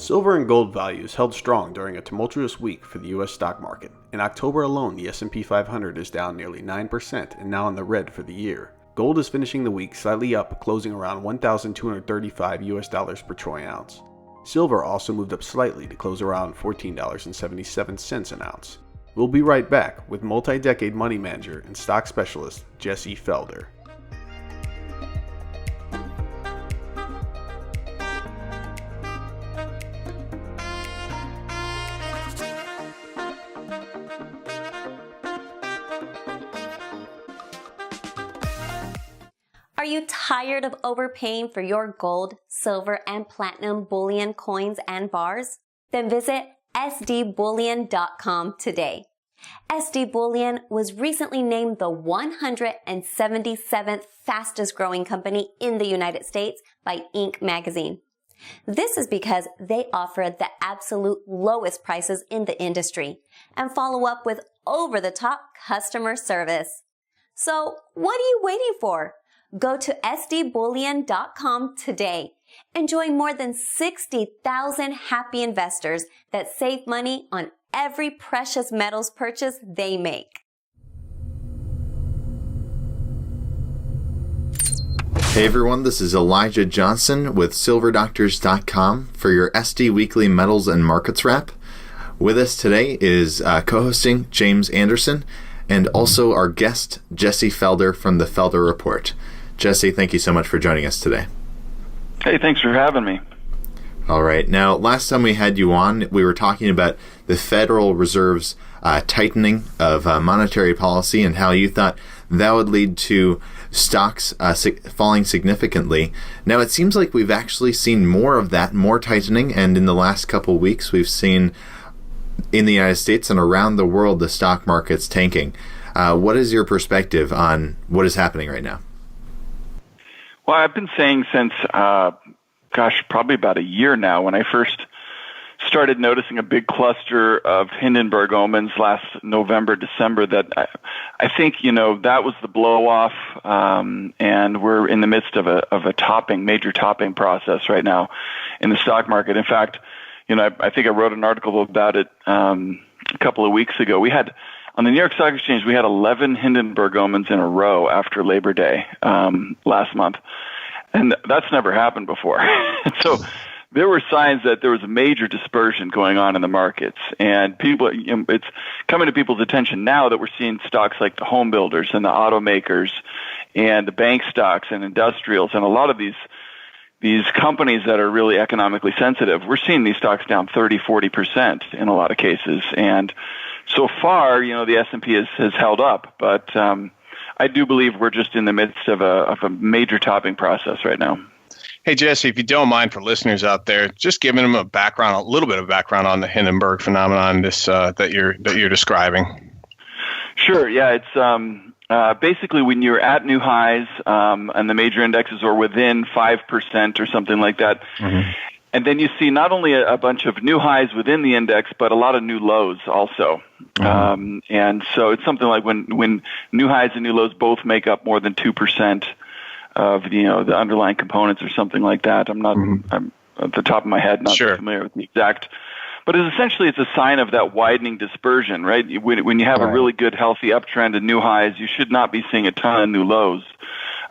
Silver and gold values held strong during a tumultuous week for the U.S. stock market. In October alone, the S&P 500 is down nearly 9% and now in the red for the year. Gold is finishing the week slightly up, closing around $1,235 per troy ounce. Silver also moved up slightly to close around $14.77 an ounce. We'll be right back with multi-decade money manager and stock specialist Jesse Felder. Are you tired of overpaying for your gold, silver, and platinum bullion coins and bars? Then visit sdbullion.com today. SD Bullion was recently named the 177th fastest growing company in the United States by Inc. magazine. This is because they offer the absolute lowest prices in the industry and follow up with over-the-top customer service. So what are you waiting for? Go to sdbullion.com today and join more than 60,000 happy investors that save money on every precious metals purchase they make. Hey everyone, this is Elijah Johnson with silverdoctors.com for your SD Weekly Metals and Markets Wrap. With us today is co-hosting James Anderson and also our guest Jesse Felder from the Felder Report. Jesse, thank you so much for joining us today. Hey, thanks for having me. All right. Now, last time we had you on, we were talking about the Federal Reserve's tightening of monetary policy and how you thought that would lead to stocks falling significantly. Now, it seems like we've actually seen more of that, more tightening, and in the last couple of weeks, we've seen in the United States and around the world the stock market's tanking. What is your perspective on what is happening right now? Well, I've been saying since, probably about a year now, when I first started noticing a big cluster of Hindenburg omens last November, December, that I think, that was the blow-off, and we're in the midst of a major topping process right now in the stock market. In fact, I think I wrote an article about it a couple of weeks ago. On the New York Stock Exchange, we had 11 Hindenburg omens in a row after Labor Day last month. And that's never happened before. So there were signs that there was a major dispersion going on in the markets. And people, it's coming to people's attention now that we're seeing stocks like the home builders and the automakers and the bank stocks and industrials and a lot of these companies that are really economically sensitive. We're seeing these stocks down 30-40% in a lot of cases. And so far, the S&P has held up, but I do believe we're just in the midst of a major topping process right now. Hey, Jesse, if you don't mind for listeners out there, just giving them a little bit of background on the Hindenburg phenomenon that you're describing. Sure. Yeah, it's basically when you're at new highs and the major indexes are within 5% or something like that. Mm-hmm. And then you see not only a bunch of new highs within the index, but a lot of new lows also. Mm-hmm. And so it's something like when new highs and new lows both make up more than 2% of the underlying components or something like that. I'm at the top of my head not sure. familiar with the exact, but it's a sign of that widening dispersion, right? When you have a really good, healthy uptrend and new highs, you should not be seeing a ton of new lows.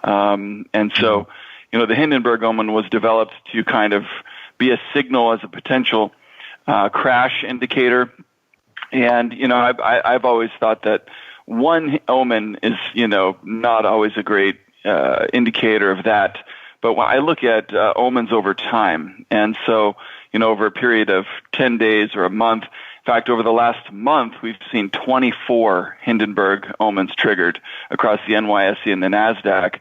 And so, the Hindenburg omen was developed to kind of be a signal as a potential crash indicator. And, I've always thought that one omen is, not always a great indicator of that. But when I look at omens over time, and so, over a period of 10 days or a month, in fact, over the last month, we've seen 24 Hindenburg omens triggered across the NYSE and the NASDAQ.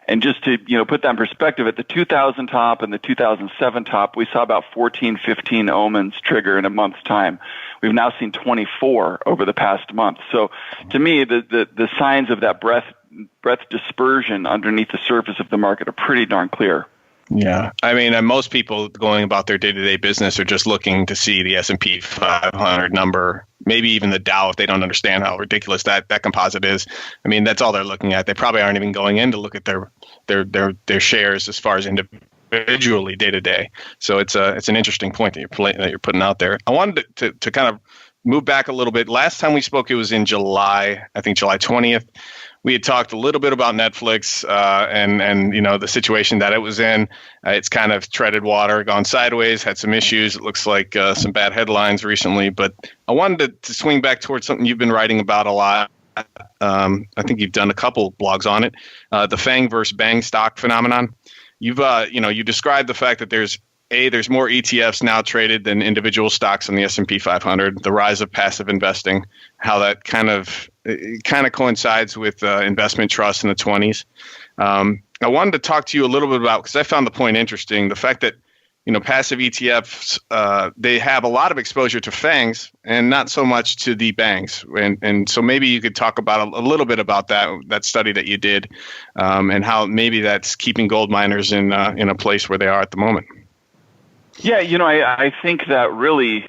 And just to, put that in perspective, at the 2000 top and the 2007 top, we saw about 14, 15 omens trigger in a month's time. We've now seen 24 over the past month. So to me, the signs of that breadth dispersion underneath the surface of the market are pretty darn clear. Yeah. I mean, most people going about their day-to-day business are just looking to see the S&P 500 number, maybe even the Dow if they don't understand how ridiculous that composite is. I mean, that's all they're looking at. They probably aren't even going in to look at their shares as far as individual individually day to day. So it's an interesting point that you're putting out there. I wanted to kind of move back a little bit. Last time we spoke, it was in July, I think July 20th. We had talked a little bit about Netflix and the situation that it was in. It's kind of treaded water, gone sideways, had some issues. It looks like some bad headlines recently. But I wanted to swing back towards something you've been writing about a lot. I think you've done a couple blogs on it. The FANG versus BANG stock phenomenon. You described the fact that there's more ETFs now traded than individual stocks in the S&P 500, the rise of passive investing, how that kind of coincides with investment trusts in the 20s. I wanted to talk to you a little bit about, because I found the point interesting, the fact that passive ETFs, they have a lot of exposure to FANGs and not so much to the BANGs. And so maybe you could talk about a little bit about that study that you did and how maybe that's keeping gold miners in a place where they are at the moment. Yeah, I think that really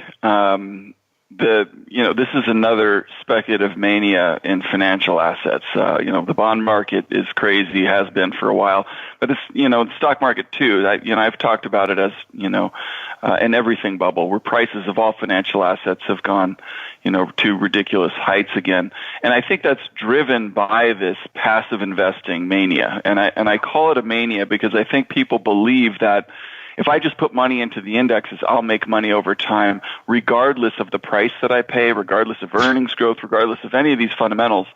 this is another speculative mania in financial assets. The bond market is crazy, has been for a while, but it's the stock market too. I've talked about it as an everything bubble where prices of all financial assets have gone to ridiculous heights again, and I think that's driven by this passive investing mania. And I call it a mania because I think people believe that if I just put money into the indexes, I'll make money over time, regardless of the price that I pay, regardless of earnings growth, regardless of any of these fundamentals.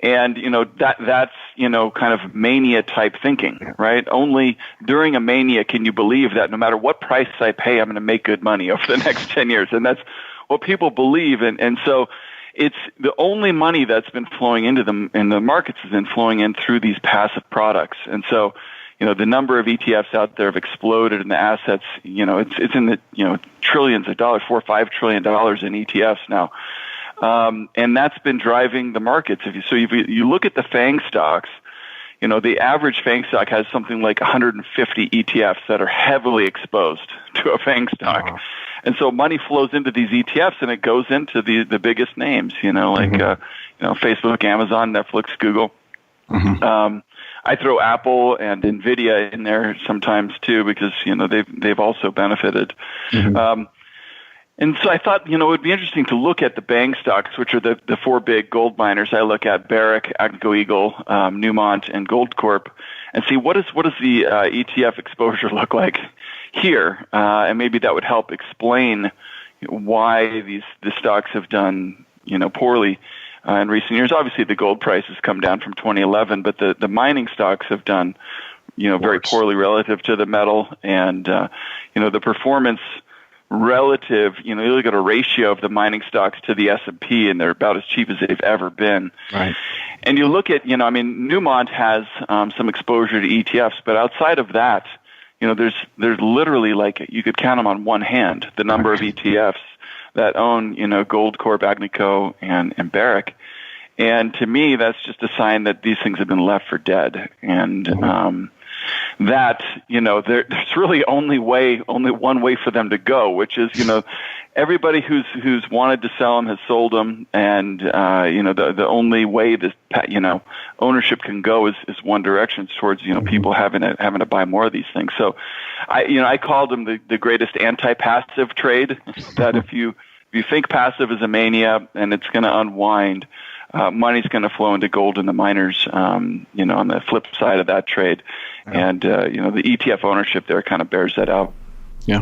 And, that's, kind of mania type thinking, right? Only during a mania can you believe that no matter what price I pay, I'm going to make good money over the next 10 years. And that's what people believe. And so it's the only money that's been flowing into them in the markets has been flowing in through these passive products. And so, the number of ETFs out there have exploded, and the assets, it's in the, trillions of dollars, $4-5 trillion in ETFs now. And that's been driving the markets. If you look at the FANG stocks, the average FANG stock has something like 150 ETFs that are heavily exposed to a FANG stock. Uh-huh. And so money flows into these ETFs and it goes into the biggest names, Facebook, Amazon, Netflix, Google. Mm-hmm. I throw Apple and Nvidia in there sometimes too because they've also benefited. Mm-hmm. And so I thought it would be interesting to look at the BANG stocks, which are the four big gold miners. I look at Barrick, Agnico Eagle, Newmont, and Goldcorp, and see what does the ETF exposure look like here, and maybe that would help explain why the stocks have done poorly. In recent years, obviously the gold price has come down from 2011, but the mining stocks have done, very poorly relative to the metal, and the performance relative. You look at a ratio of the mining stocks to the S&P, and they're about as cheap as they've ever been. Right. And you look at, Newmont has some exposure to ETFs, but outside of that, there's literally you could count them on one hand the number of ETFs that own, Goldcorp, Agnico, and Barrick. And to me, that's just a sign that these things have been left for dead. And that, there's really only one way for them to go, which is, everybody who's wanted to sell them has sold them. And, the only way this, ownership can go is one direction. It's towards, people having to buy more of these things. So I called them the greatest anti-passive trade, that if you think passive is a mania and it's going to unwind, money's going to flow into gold and the miners, on the flip side of that trade. Yeah. And, the ETF ownership there kind of bears that out. Yeah.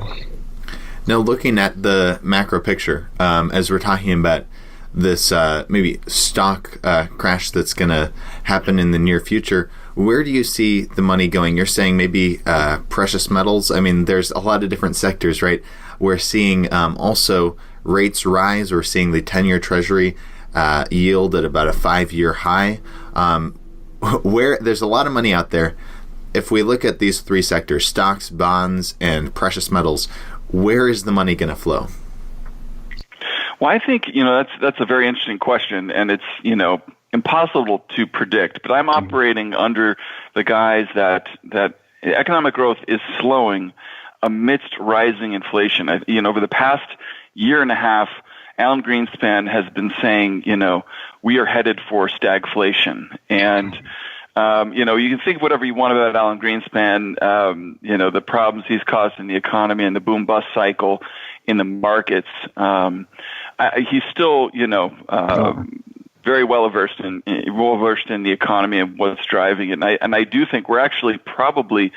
Now, looking at the macro picture, as we're talking about this maybe stock crash that's going to happen in the near future, where do you see the money going? You're saying maybe precious metals. I mean, there's a lot of different sectors, right? We're seeing also rates rise. We're seeing the 10-year Treasury yield at about a 5-year high. Where there's a lot of money out there. If we look at these three sectors, stocks, bonds, and precious metals, where is the money going to flow? Well, I think, that's a very interesting question, and it's, impossible to predict. But I'm operating under the guise that economic growth is slowing amidst rising inflation. Over the past year and a half, Alan Greenspan has been saying, we are headed for stagflation. And You can think whatever you want about Alan Greenspan, the problems he's caused in the economy and the boom-bust cycle in the markets. He's still, very well versed in the economy and what's driving it. And I do think we're actually probably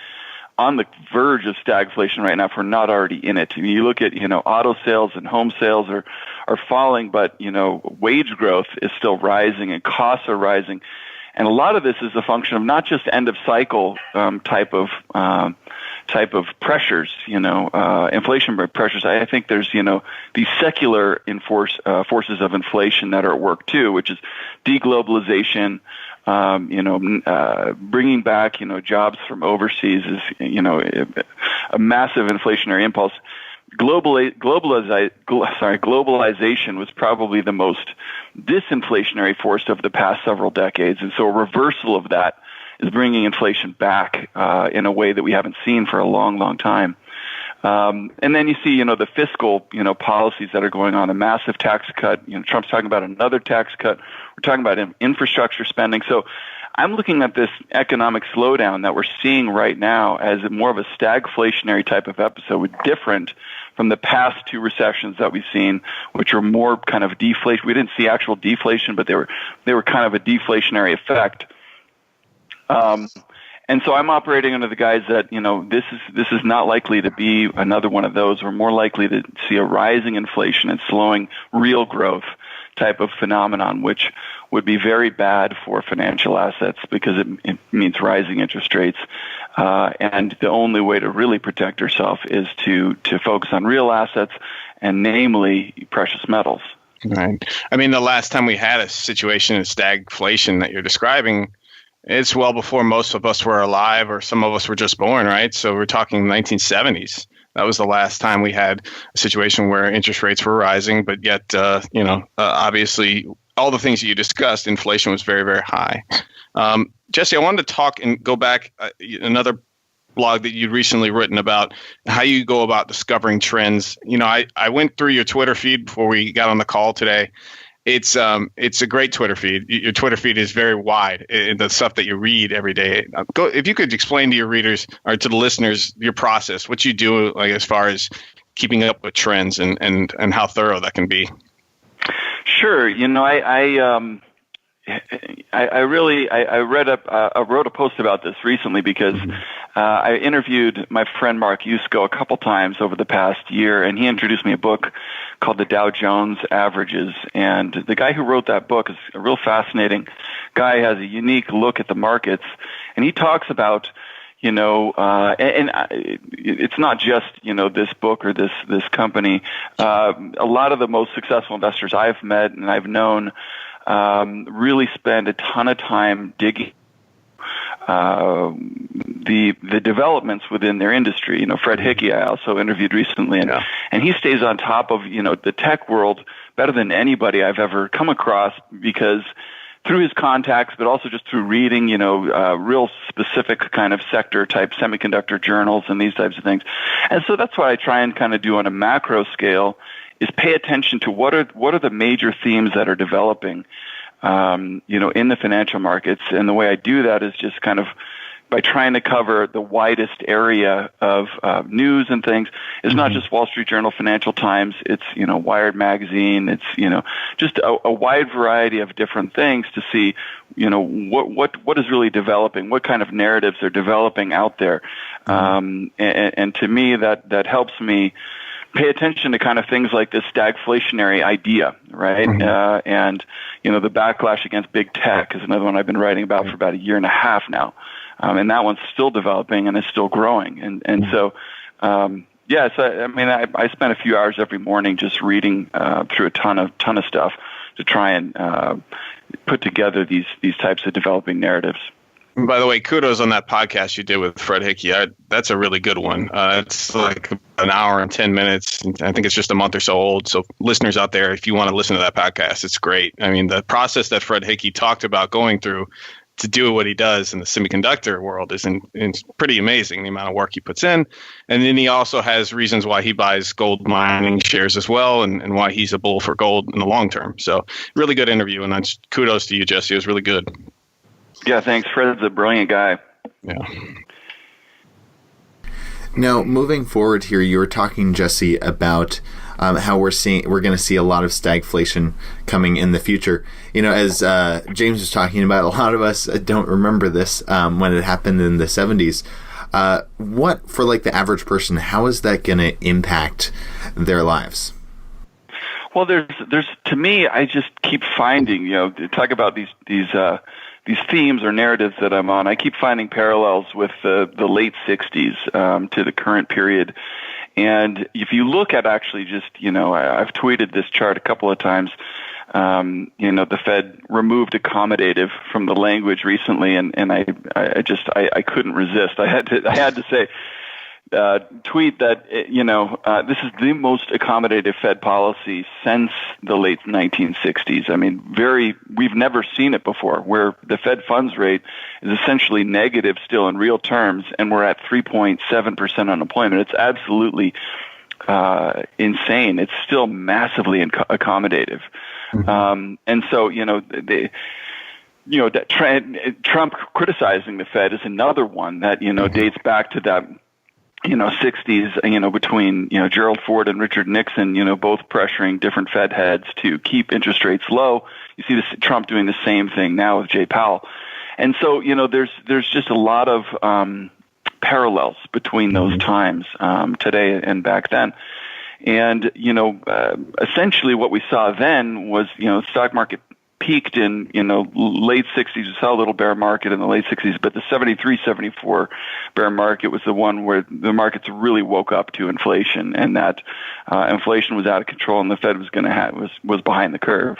on the verge of stagflation right now if we're not already in it. I mean, you look at, auto sales and home sales are falling, but, wage growth is still rising and costs are rising. And a lot of this is a function of not just end of cycle type of pressures, inflation pressures. I think there's these secular forces of inflation that are at work too, which is deglobalization. Bringing back jobs from overseas is a massive inflationary impulse. Globalization was probably the most disinflationary force of the past several decades, and so a reversal of that is bringing inflation back in a way that we haven't seen for a long, long time. And then you see, the fiscal, policies that are going on, a massive tax cut. Trump's talking about another tax cut. We're talking about infrastructure spending. So I'm looking at this economic slowdown that we're seeing right now as more of a stagflationary type of episode, different from the past two recessions that we've seen, which are more kind of deflation. We didn't see actual deflation, but they were kind of a deflationary effect. And so I'm operating under the guise that, this is not likely to be another one of those. We're more likely to see a rising inflation and slowing real growth type of phenomenon, which would be very bad for financial assets because it means rising interest rates. And the only way to really protect yourself is to focus on real assets, and namely precious metals. Right. I mean, the last time we had a situation of stagflation that you're describing, it's well before most of us were alive, or some of us were just born, right? So we're talking 1970s. That was the last time we had a situation where interest rates were rising, but yet, obviously, all the things that you discussed, inflation was very, very high. Jesse, I wanted to talk and go back another blog that you'd recently written about how you go about discovering trends. I went through your Twitter feed before we got on the call today. It's a great Twitter feed. Your Twitter feed is very wide. The stuff that you read every day. If you could explain to your readers or to the listeners your process, what you do, like as far as keeping up with trends and how thorough that can be. Sure. I wrote a post about this recently because I interviewed my friend Mark Yusko a couple times over the past year, and he introduced me a book called The Dow Jones Averages. And the guy who wrote that book is a real fascinating guy, has a unique look at the markets, and he talks about it's not just, this book or this company. A lot of the most successful investors I've met and I've known really spend a ton of time digging the developments within their industry. Fred Hickey, I also interviewed recently, and he stays on top of the tech world better than anybody I've ever come across, because through his contacts, but also just through reading, real specific kind of sector type semiconductor journals and these types of things. And so that's what I try and kind of do on a macro scale, is pay attention to what are the major themes that are developing, in the financial markets. And the way I do that is just kind of by trying to cover the widest area of news and things. It's not just Wall Street Journal, Financial Times. It's Wired magazine. It's just a wide variety of different things to see what is really developing, what kind of narratives are developing out there, and to me that helps me pay attention to kind of things like this stagflationary idea, right? And the backlash against big tech is another one I've been writing about for about a year and a half now. And that one's still developing and is still growing. So I spend a few hours every morning just reading through a ton of stuff to try and put together these types of developing narratives. And by the way, kudos on that podcast you did with Fred Hickey. That's a really good one. It's like an hour and 10 minutes. I think it's just a month or so old. So listeners out there, if you want to listen to that podcast, it's great. I mean, the process that Fred Hickey talked about going through to do what he does in the semiconductor world is pretty amazing, the amount of work he puts in. And then he also has reasons why he buys gold mining shares as well, and why he's a bull for gold in the long term. So really good interview, and that's kudos to you, Jesse. It was really good. Yeah, thanks. Fred's a brilliant guy. Yeah. Now, moving forward here, you were talking, Jesse, about how we're going to see a lot of stagflation coming in the future. As James was talking about, a lot of us don't remember this when it happened in the 70s. What, for like the average person, how is that going to impact their lives? Well, there's to me, I just keep finding, to talk about these themes or narratives that I'm on. I keep finding parallels with the late 60s to the current period. And if you look at actually just, I've tweeted this chart a couple of times. The Fed removed accommodative from the language recently, and I couldn't resist. I had to say, tweet that this is the most accommodative Fed policy since the late 1960s. I mean, we've never seen it before, where the Fed funds rate is essentially negative still in real terms, and we're at 3.7% unemployment. It's absolutely insane. It's still massively accommodative. Mm-hmm. And so, Trump criticizing the Fed is another one that, mm-hmm. dates back to that 60s, between, Gerald Ford and Richard Nixon, both pressuring different Fed heads to keep interest rates low. You see Trump doing the same thing now with Jay Powell. And so, there's just a lot of parallels between those times, today and back then. And, essentially what we saw then was, the stock market peaked in, late 60s. We saw a little bear market in the late 60s, but the 73, 74 bear market was the one where the markets really woke up to inflation, and that inflation was out of control, and the Fed was behind the curve.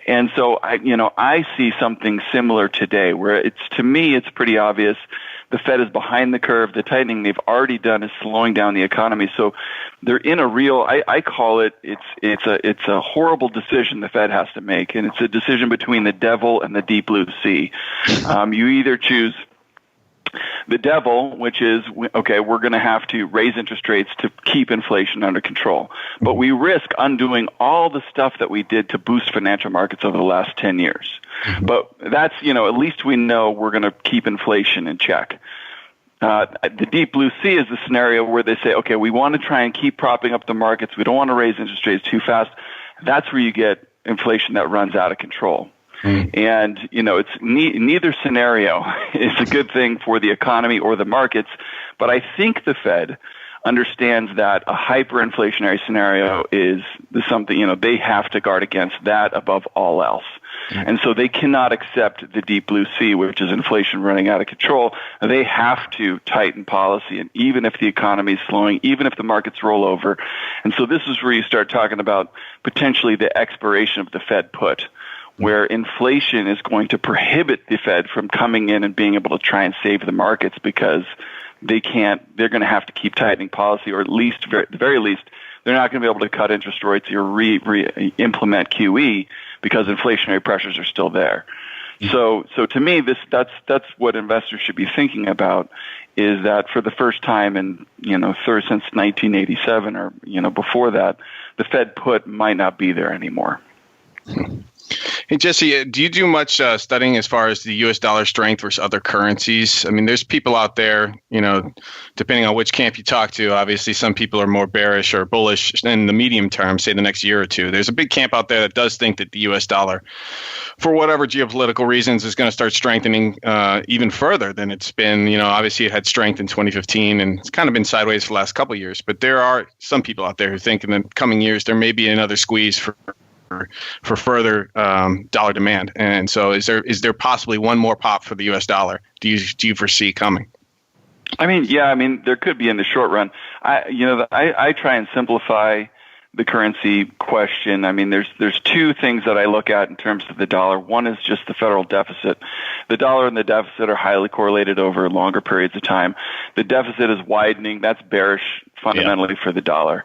And so I see something similar today, where to me it's pretty obvious the Fed is behind the curve. The tightening they've already done is slowing down the economy. So they're in a real, I call it, it's a horrible decision the Fed has to make, and it's a decision between the devil and the deep blue sea. You either choose the devil, which is, okay, we're going to have to raise interest rates to keep inflation under control. But we risk undoing all the stuff that we did to boost financial markets over the last 10 years. Mm-hmm. But that's, at least we know we're going to keep inflation in check. The deep blue sea is the scenario where they say, okay, we want to try and keep propping up the markets. We don't want to raise interest rates too fast. That's where you get inflation that runs out of control. And, it's neither scenario is a good thing for the economy or the markets. But I think the Fed understands that a hyperinflationary scenario is something, they have to guard against that above all else. And so they cannot accept the deep blue sea, which is inflation running out of control. They have to tighten policy, and even if the economy is slowing, even if the markets roll over. And so this is where you start talking about potentially the expiration of the Fed put, where inflation is going to prohibit the Fed from coming in and being able to try and save the markets, because they're going to have to keep tightening policy, or at least, at the very least, they're not going to be able to cut interest rates or implement QE, because inflationary pressures are still there. So to me, that's what investors should be thinking about, is that for the first time in, since 1987 or, before that, the Fed put might not be there anymore. Hey, Jesse, do you do much studying as far as the U.S. dollar strength versus other currencies? I mean, there's people out there, depending on which camp you talk to, obviously some people are more bearish or bullish in the medium term, say the next year or two. There's a big camp out there that does think that the U.S. dollar, for whatever geopolitical reasons, is going to start strengthening even further than it's been. Obviously it had strength in 2015, and it's kind of been sideways for the last couple of years. But there are some people out there who think in the coming years there may be another squeeze for further dollar demand. And so is there possibly one more pop for the U.S. dollar? Do you foresee coming? There could be in the short run. I try and simplify the currency question. There's two things that I look at in terms of the dollar. One is just the federal deficit. The dollar and the deficit are highly correlated over longer periods of time. The deficit is widening. That's bearish fundamentally for the dollar.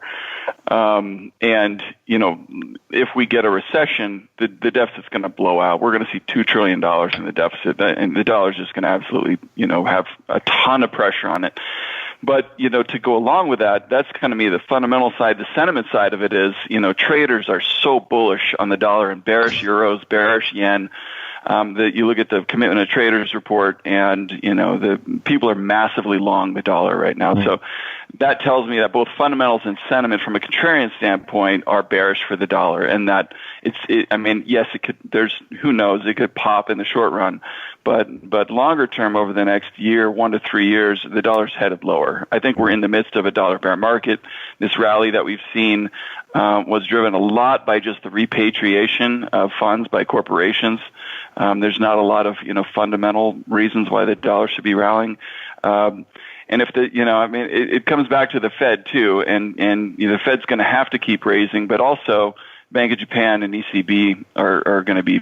If we get a recession, the deficit's going to blow out. We're going to see $2 trillion in the deficit, and the dollar's just going to absolutely, have a ton of pressure on it. But, to go along with that, that's kind of the fundamental side. The sentiment side of it is, traders are so bullish on the dollar and bearish euros, bearish yen. That you look at the commitment of traders report, and the people are massively long the dollar right now. So that tells me that both fundamentals and sentiment from a contrarian standpoint are bearish for the dollar, and that yes, it could. Who knows? It could pop in the short run, but longer term, over the next year, 1 to 3 years, the dollar's headed lower. I think we're in the midst of a dollar bear market. This rally that we've seen was driven a lot by just the repatriation of funds by corporations. There's not a lot of fundamental reasons why the dollar should be rallying. And if it comes back to the Fed too, and the Fed's going to have to keep raising, but also Bank of Japan and ECB are going to be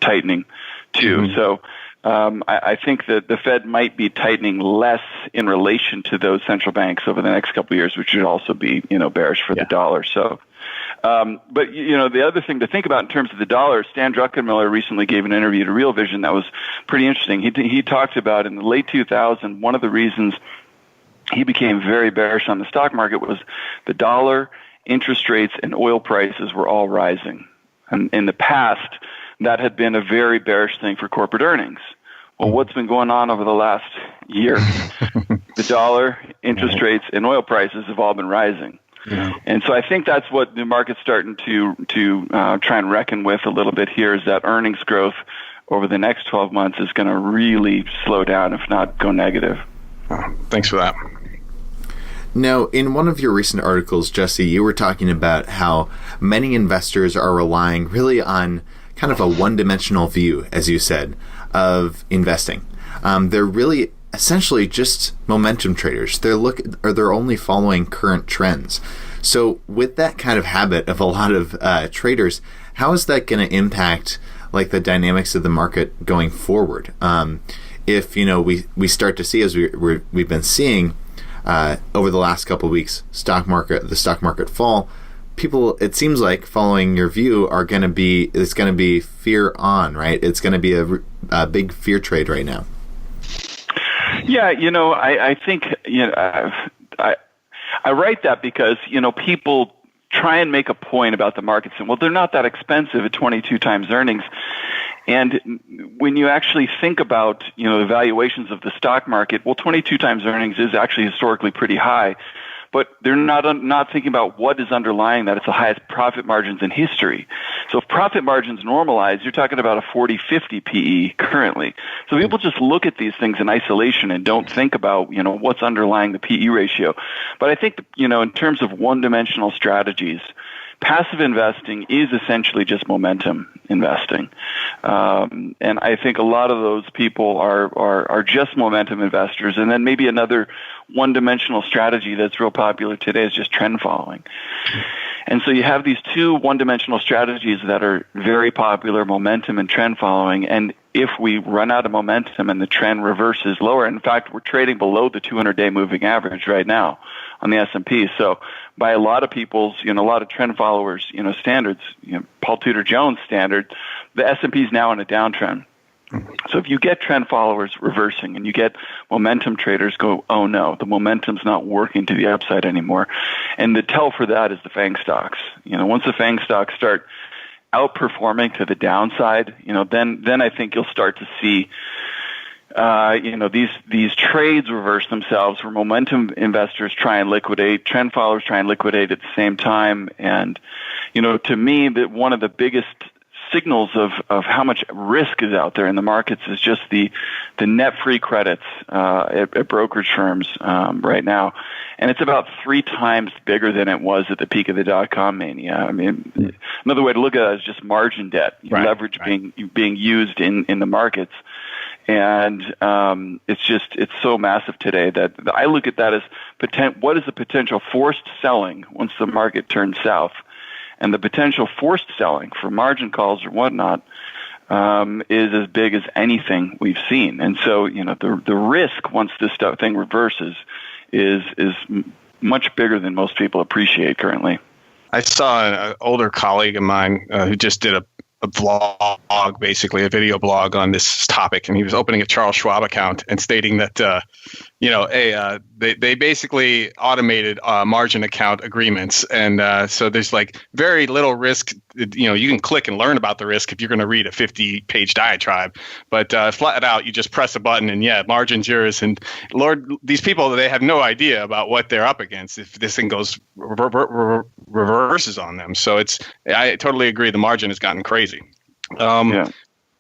tightening too. Mm-hmm. So I think that the Fed might be tightening less in relation to those central banks over the next couple of years, which should also be bearish for the dollar. So. But the other thing to think about in terms of the dollar, Stan Druckenmiller recently gave an interview to Real Vision that was pretty interesting. He talked about in the late 2000s, one of the reasons he became very bearish on the stock market was the dollar, interest rates, and oil prices were all rising. And in the past, that had been a very bearish thing for corporate earnings. Well, what's been going on over the last year? The dollar, interest rates, and oil prices have all been rising. Yeah. And so I think that's what the market's starting to try and reckon with a little bit here, is that earnings growth over the next 12 months is going to really slow down, if not go negative. Thanks for that. Now, in one of your recent articles, Jesse, you were talking about how many investors are relying really on kind of a one-dimensional view, as you said, of investing. They're really essentially just momentum traders. They're only following current trends. So with that kind of habit of a lot of traders, how is that going to impact like the dynamics of the market going forward? If we start to see, as we've been seeing over the last couple of weeks, the stock market fall, people, it seems like, following your view, it's going to be fear on, right? It's going to be a big fear trade right now. Yeah, I think I write that because people try and make a point about the markets, and they're not that expensive at 22 times earnings. And when you actually think about the valuations of the stock market, 22 times earnings is actually historically pretty high. But they're not thinking about what is underlying that. It's the highest profit margins in history. So if profit margins normalize, you're talking about a 40-50 PE currently. So people just look at these things in isolation and don't think about what's underlying the PE ratio. But I think in terms of one-dimensional strategies, passive investing is essentially just momentum investing. And I think a lot of those people are just momentum investors. And then maybe another one-dimensional strategy that's real popular today is just trend following. And so you have these two one-dimensional strategies that are very popular, momentum and trend following. And if we run out of momentum and the trend reverses lower, in fact, we're trading below the 200-day moving average right now on the S&P. So by a lot of people's, a lot of trend followers, standards, Paul Tudor Jones standard, the S&P is now in a downtrend. So if you get trend followers reversing and you get momentum traders go, oh no, the momentum's not working to the upside anymore. And the tell for that is the FANG stocks. Once the FANG stocks start outperforming to the downside, then I think you'll start to see these trades reverse themselves, where momentum investors try and liquidate, trend followers try and liquidate at the same time. And, to me, that one of the biggest signals of how much risk is out there in the markets is just the net free credits at brokerage firms right now. And it's about 3 times bigger than it was at the peak of the dot-com mania. I mean, another way to look at it is just margin debt, leverage being used in the markets. And it's so massive today that I look at that as what is the potential forced selling once the market turns south, and the potential forced selling for margin calls or whatnot is as big as anything we've seen. And so the risk once this thing reverses is much bigger than most people appreciate currently. I saw an older colleague of mine who just did a vlog, basically a video blog on this topic, and he was opening a Charles Schwab account and stating that they basically automated margin account agreements, and so there's like very little risk. You can click and learn about the risk if you're going to read a 50-page diatribe, but flat out you just press a button and margin's yours. And Lord, these people, they have no idea about what they're up against if this thing goes reverses on them. So I totally agree. The margin has gotten crazy.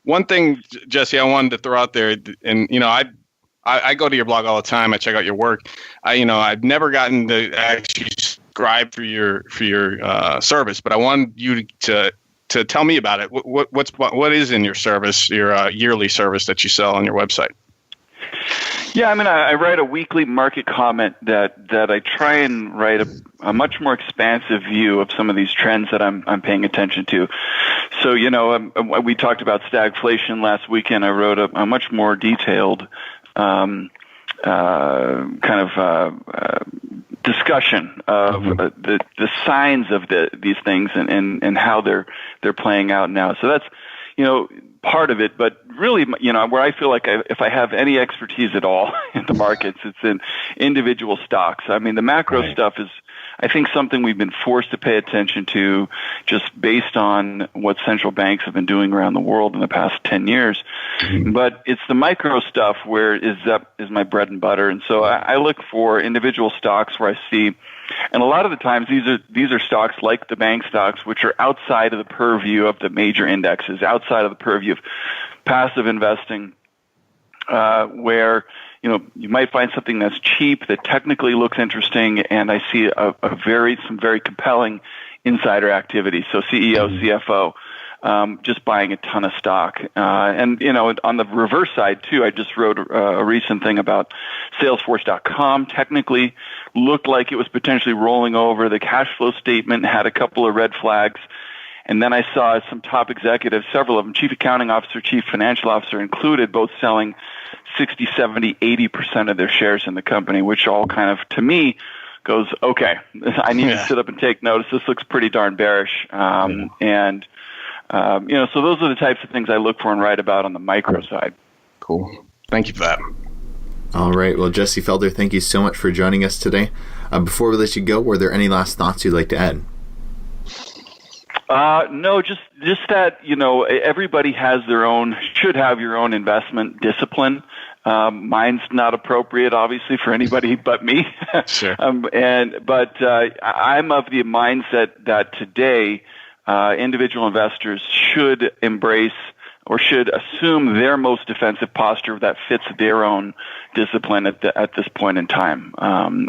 One thing, Jesse, I wanted to throw out there, and I go to your blog all the time. I check out your work. I've never gotten to actually subscribe for your service, but I wanted you to tell me about it. What is in your service, your yearly service that you sell on your website? Yeah, I write a weekly market comment that I try and write a much more expansive view of some of these trends that I'm paying attention to. So, we talked about stagflation last weekend. I wrote a much more detailed discussion of the signs of these things and how they're playing out now. So that's part of it, but really, where I feel like if I have any expertise at all in the markets, it's in individual stocks. The macro stuff is, I think, something we've been forced to pay attention to just based on what central banks have been doing around the world in the past 10 years. Mm-hmm. But it's the micro stuff where is my bread and butter. And so I look for individual stocks where I see, and a lot of the times these are stocks like the bank stocks, which are outside of the purview of the major indexes, outside of the purview of passive investing, where you might find something that's cheap that technically looks interesting, and I see some very compelling insider activity. So CEO, CFO, just buying a ton of stock, and on the reverse side too. I just wrote a recent thing about Salesforce.com. Technically, looked like it was potentially rolling over. The cash flow statement had a couple of red flags. And then I saw some top executives, several of them, chief accounting officer, chief financial officer included, both selling 60, 70, 80% of their shares in the company, which all kind of, to me, goes, okay, I need to sit up and take notice. This looks pretty darn bearish. So those are the types of things I look for and write about on the micro side. Cool. Thank you for that. All right. Well, Jesse Felder, thank you so much for joining us today. Before we let you go, were there any last thoughts you'd like to add? No, just that, everybody should have your own investment discipline. Mine's not appropriate, obviously, for anybody but me. Sure. But I'm of the mindset that today, individual investors should embrace or should assume their most defensive posture that fits their own discipline at this point in time.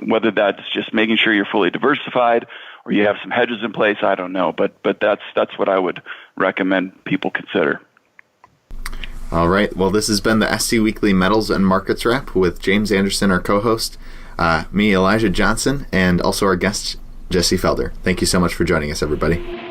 Whether that's just making sure you're fully diversified or you have some hedges in place, I don't know, but that's what I would recommend people consider. All right. Well, this has been the SC Weekly Metals and Markets Wrap with James Anderson, our co-host, me, Elijah Johnson, and also our guest, Jesse Felder. Thank you so much for joining us, everybody.